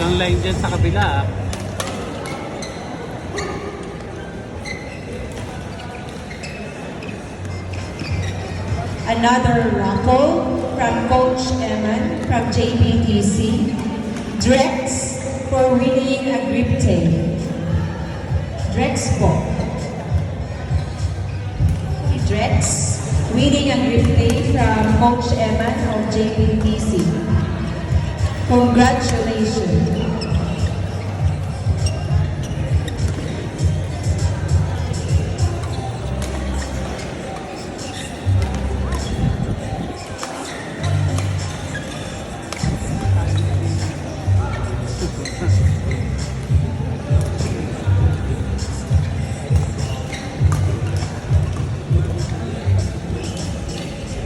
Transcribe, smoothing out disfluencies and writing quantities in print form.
Walang line dyan sa kabila. Another raffle from Coach Eman from JBTC. Drex for winning a grip tape. Drex po. Drex winning a grip tape from Coach Eman of JBTC. Congratulations.